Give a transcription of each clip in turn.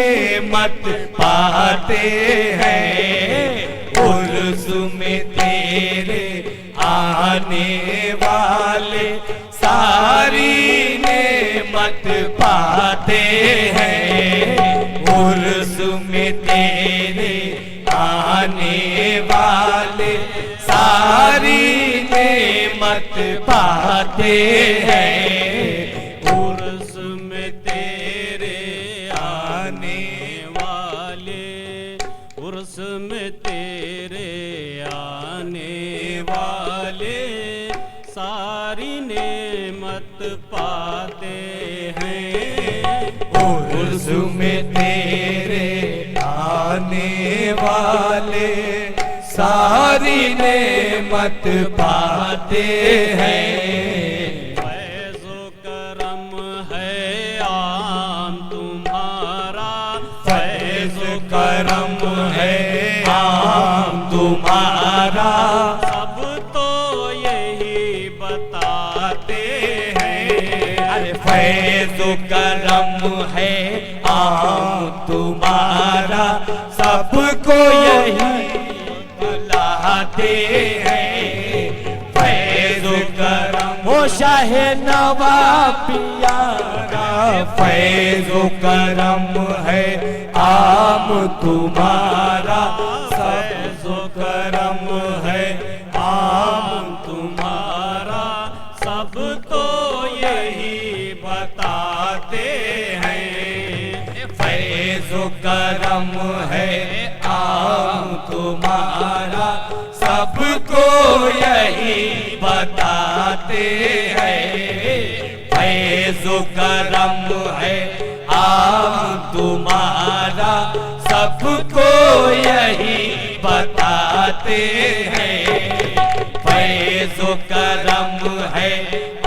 नेमत पाते हैं। उर्स में तेरे आने वाले सारी नेमत पाते हैं। उर्स में तेरे आने वाले सारी नेमत पाते हैं। उर्स में तेरे आने वाले, उर्स में तेरे आने वाले सारी नेमत पाते हैं। उर्स में तेरे आने वाले सारी नेमत पाते हैं। फैज़ो करम है आम तुम्हारा, फैज़ो करम है आम तुम्हारा, सब तो यही बताते हैं। अरे फैज़ो करम है आम तुम्हारा, सबको यही बुलाते हैं। फैज़ो करम हो शाहे नवाब प्यारा, फैज़ो करम है आम तुम्हारा, फैज़ो करम है आम तुम्हारा, सब तो यही बताते हैं। फैज़ो करम है आम तुम्हारा, सबको यही बताते हैं। फैज़ो करम है आम तुम्हारा, सबको यही बताते हैं। फैज़ो करम है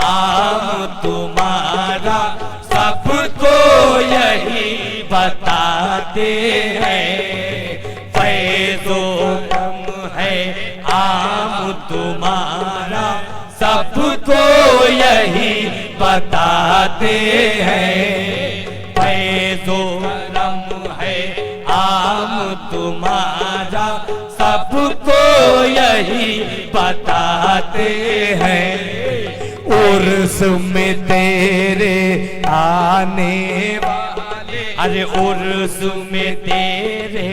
आम तुम्हारा, सबको यही बताते हैं। फैज़ो करम है आम तुम्हारा, सबको यही बताते हैं। फैज़ो करम है आम तुम्हारा, सबको यही बताते हैं। उर्स में तेरे आने वाले, अरे उर्स में तेरे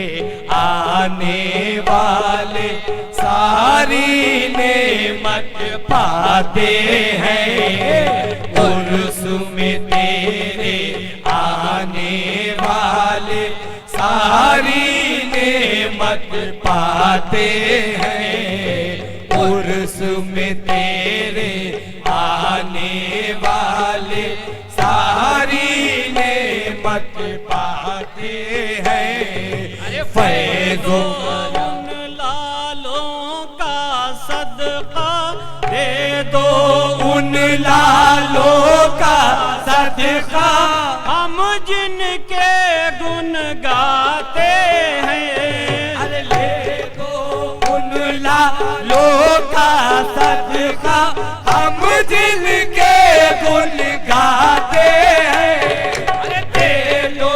आने वाले सारी नेमत पाते हैं। उर्स में तेरे आने वाले सारी नेमत पाते हैं। उर्स में तेरे आने वाले सारी नेमत पाते हैं। फैज़ो लालों का सदका दे दो उन लालों का सदका, हम जिनके गुण गाते हैं। अरे ले दो उन लालों का सदका, हम जिनके गुण गाते हैं। अरे दे दो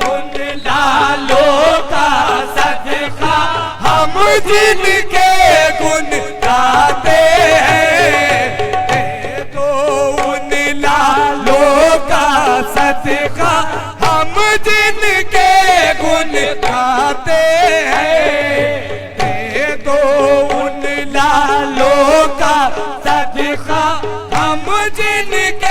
उन लालों का सदका, हम जिनके गुण गाते हैं। दे दो उन लालों का सदका, हम जिनके गुण गाते हैं। दे दो उन लालों का सदका, हम जिनके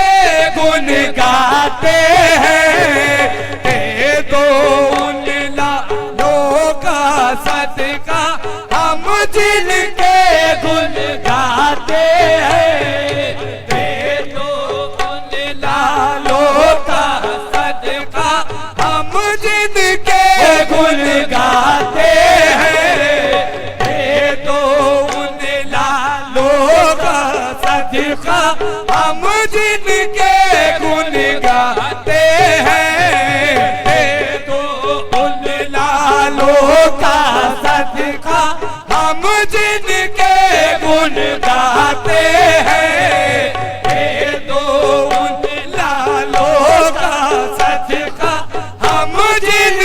गुण गाते हैं। दे दो उन लालों का सदका, हम जिनके गुण गाते हैं। दे दो उन लालों का सदका, हम जिनके गुण गाते हैं। दे दो उन लालों का सदका, हम जिनके गुण गाते हैं। दे दो उन लालों का सदका, हम जिनके गुण गाते हैं। दे दो उन लालों का सदका, हम जिन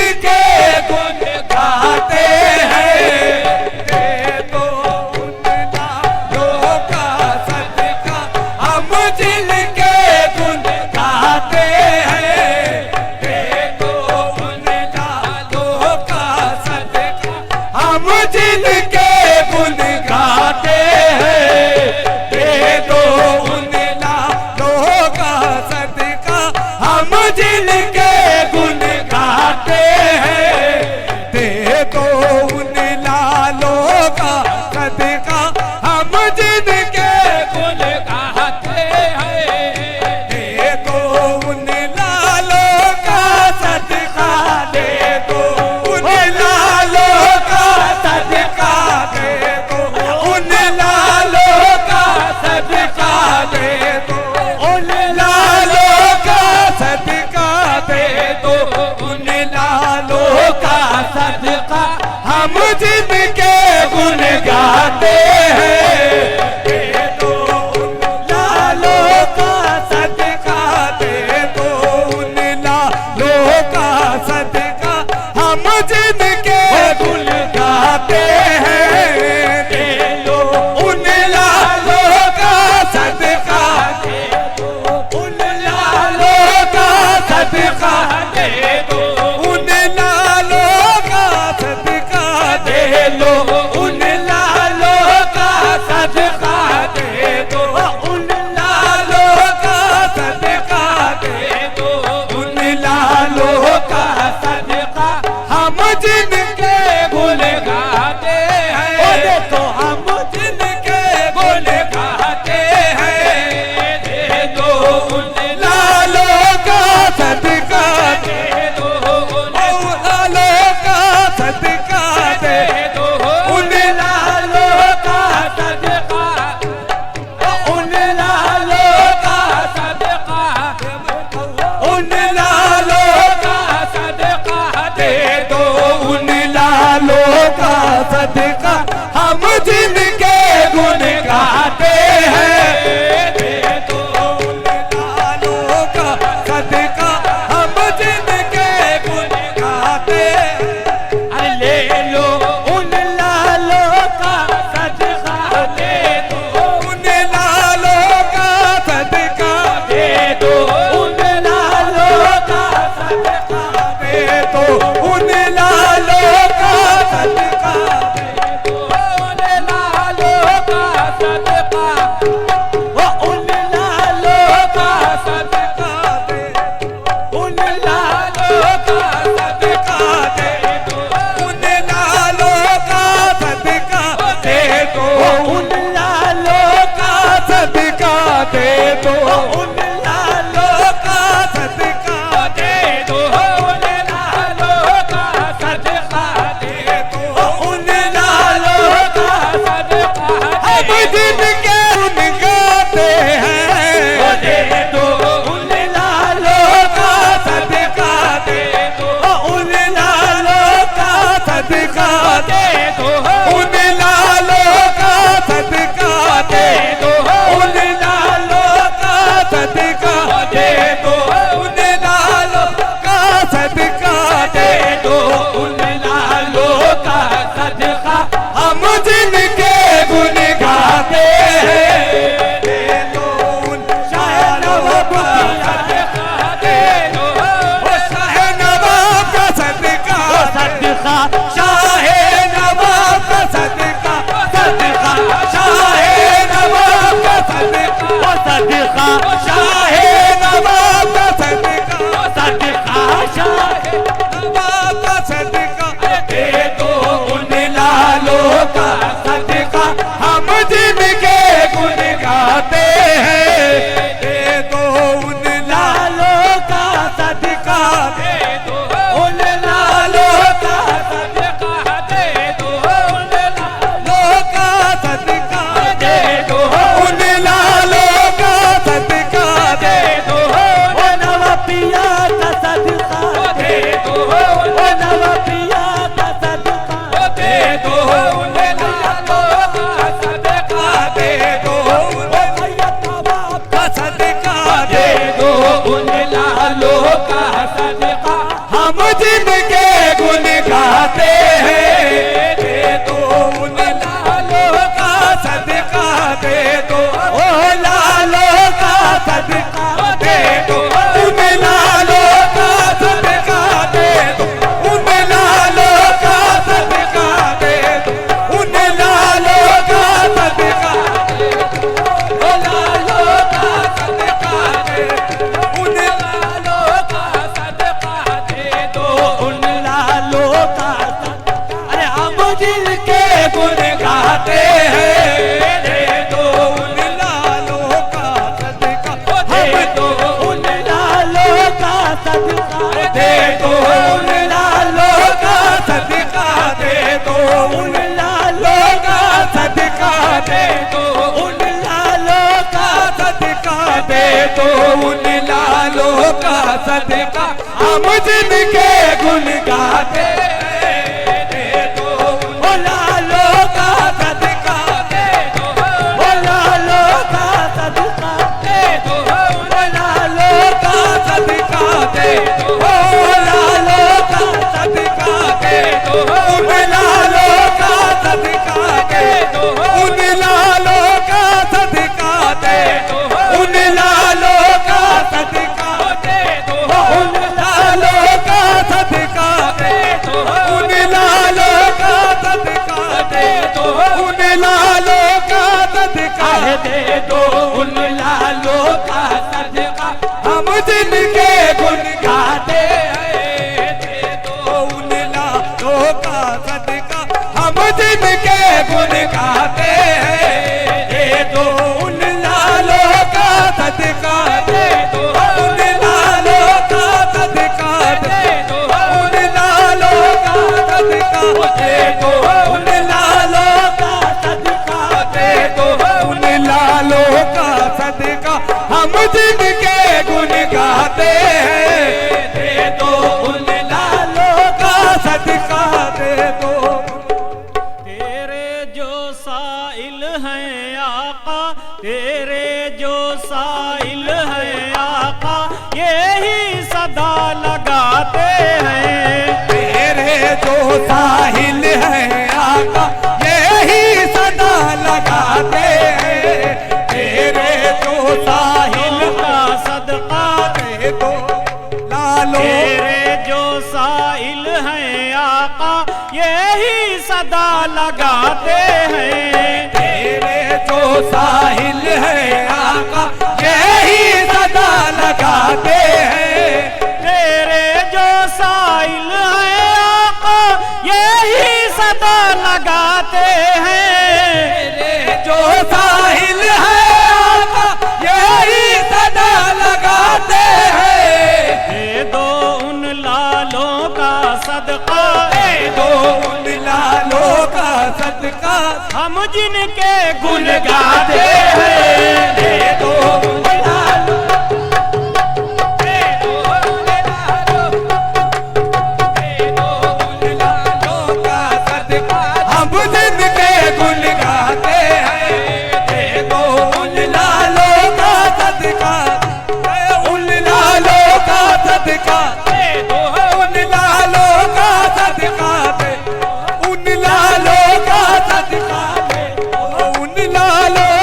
सदका दे दो, ओ लालों का सदका दे दो, उन लालों का सदका दे दो, उन लालों का सदका दे दो, उन लालों का सदका दे दो, ओ लालों का सदका दे दो, उन लालों का सदका दे दो, उन लालों का। अरे हम जिनके गुण गाते हैं, दे दो उन लालों का सदका, हम तो उन लालों का सदका दे दो, उन लालों का सदका दे दो, उन लालों का सदका दे दो, उन लालों का सदका दे दो, उन लालों का सदका हम जिनके गुण गाते हैं, दे दो ओ लालों का सदका दे दो, ओ लालों का सदका दे दो, ओ लालों का सदका दे दो, ओ लालों का सदका दे दो, उन लालों का सदका दे दो, उन लालों का सदका दे दो, उन लालों का सदका दे दो, उन लालों का सदका दे दो, उन लालों का सदका दे दो, उन लालों का सदका दे दो, उन लालों का सदका हम जिनके गुण गाते हैं, दे दो उन लालों का सदका हम जिनके गुण गाते हैं, दे दो उन लालों का सदका दे दो, उन लालों का सदका दे दो, उन लालों का सदका दे दो, उन लालों का सदका दे दो, उन लालों का सदका हम जिनके गुण गाते हैं, दे दो उन लालों का सदका दे दो। तेरे जो साइल हैं आका, तेरे जो साइल हैं आका, यही सदा लगाते हैं। तेरे जो साहिल हैं आका, यही सदा लगाते हैं, तेरे जो साहिल का सदका दे दो लालो, तेरे जो साइल हैं आका, यही सदा लगाते हैं। तेरे जो साहिल हैं आका, यही सदा लगाते हैं, तेरे जो साइल हैं आका, यही सदा लगाते हैं। तेरे जो साहिल हैं आका, यही सदा लगाते हैं, दे दो उन लालों का सदका, दे दो उन लालों का सदका हम जिनके गुण गाते हैं। दे दो उन लालों, दे दो उन लालों, दे दो उन लालों का सदका हम जिनके गुण गाते हैं, दे दो उन लालों का सदका, उन लालों का सदका दे दो, उन लालों का सदका दे, उन लालों का सदका दे, उन लालों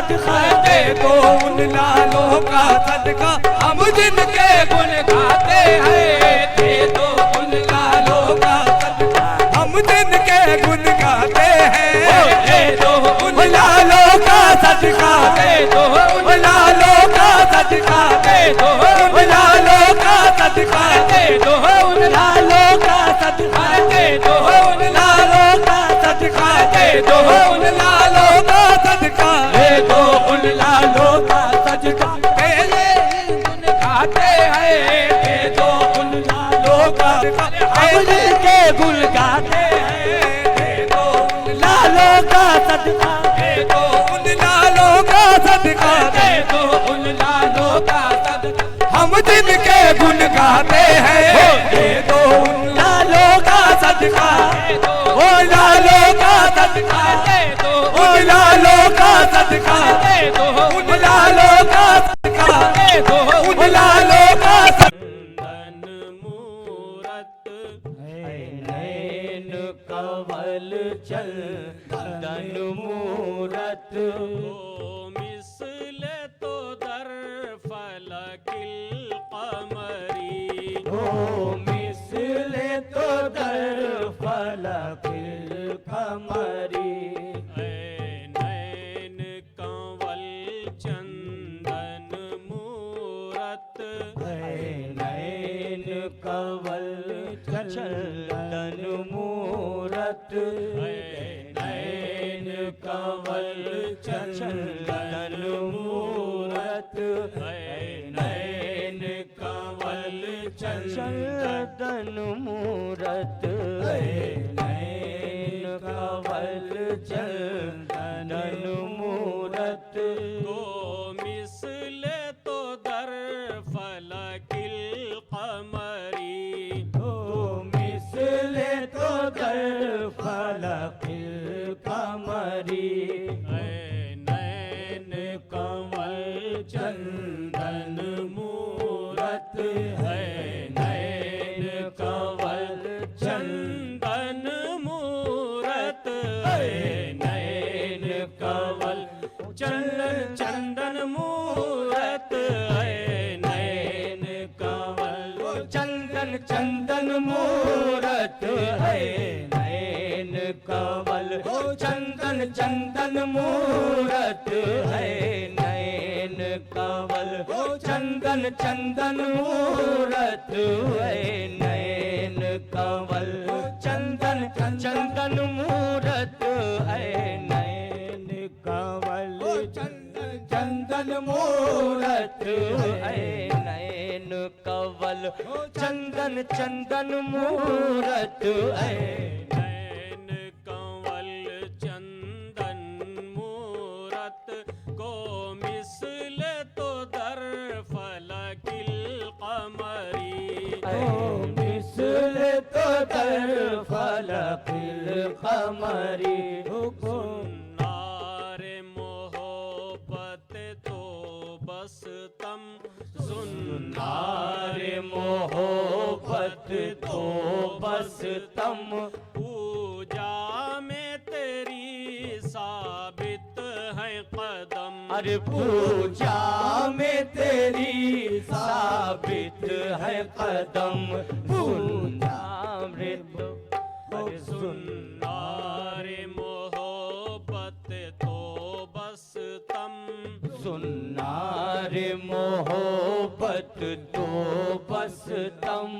सदका दे दो उन लालों का सदका हम जिनके गुण गाते हैं दे दो उन लालों का सदका हम जिनके गुण गाते हैं दे दो उन लालों का सदका दे दो उन लालों का सदका दे दो उन लालों का सदका दे दो उन लालों का सदका दे दो उन लालों का सदका दे दो उन लालों का सदका दे दो उन लालों का सदका तेरे गुण गाते हैं दे दो उन लालों का हम जिनके गुण गाते हैं दे दो उन लालों का सदका दे दो उन लालों का सदका दे दो उन लालों का सदका हम जिनके गुण गाते हैं दे दो उन लालों का सदका ओ लालों का सदका दे दो उन लालों का सदका दे दो उन लालों का सदका दे दो उन लालों का चंदन मूरत नैन कवल चंदन मूरत मिसले तो दर फलकिल कमरी मिसले तो दर फलकिल कमरी नैन कंवल चंदन मूरत नैन कवल चंदन मूरत नैन कवल चंदन मूरत नैन कवल चंदन मूरत नैन कवल चंदन मूरत को मिसले तो दर फलकिल कमरी मिसले तो दर फलकिल कमरी नैन कंवल चंदन मूरत है नैन कवल चंदन मूरत नैन कवल चंदन मूरत नैन कवल चंदन मूरत है नैन कवल चंदन मूरत है नैन कवल चंदन मूरत है नैन कवल चंदन मूरत है नैन कवल चंदन मूरत है नैन कवल चंदन मूरत है नैन कंवल चंदन मूरत को मिसले तो दर फलकिल कमरी मिसले तो दर फलकिल कमरी सुनारे मोहब्बत तो बस तम सुनारे मोहब्बत तो बस तम पूजा में तेरी साबित है कदम अरे पूजा में तेरी साबित है कदम सुनारे मोहब्बत तो बस तम सुनारे मोहब्बत तो बस तम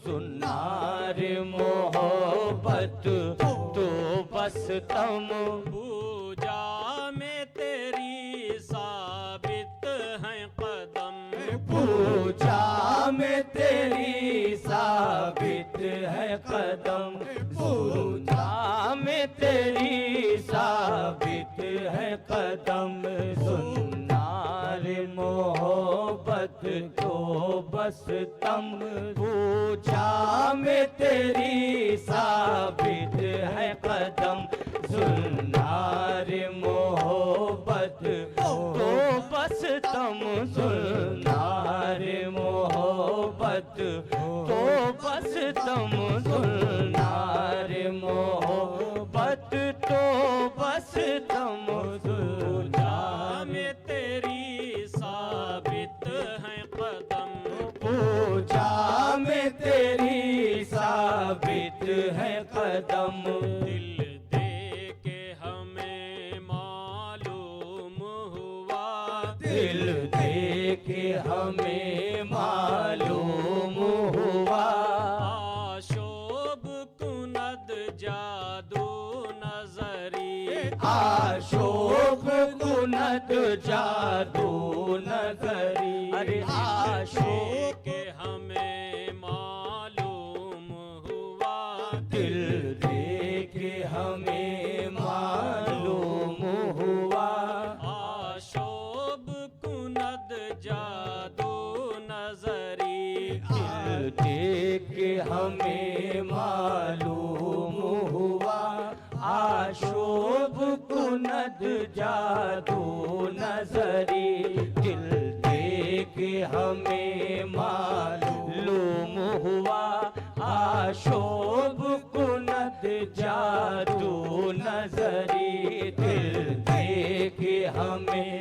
सुनारे मोहब्बत तो बस तम पूजा में तेरी साबित है कदम पूजा में तेरी साबित है कदम पूजा में तेरी साबित है कदम सुनारे मोहब्बत तो बस तम पूजा में तेरी साबित है कदम सुनारे मोहब्बत तो बस तम सुनारे मोहब्बत तो बस तम सुनारे मोहब्बत तो बस तम सुनारे कदम, दिल दे के हमें मालूम हुआ, दिल दे के हमें मालूम हुआ। आशोभ कुनद जादू नजरी, आशोभ कुनद जादू नगरी, अरे आशोभ के हमें मालूम हुआ, दिल दे के हमें मालूम हुआ। आशोभ कुनद जादू नजरी, दिल दे के हमें मालूम हुआ। आशोभ कुनद जादू नजरी, दिल दे के हमें मालूम हुआ। आशोभ कुनद जादू नजरी, दिल दे के हमें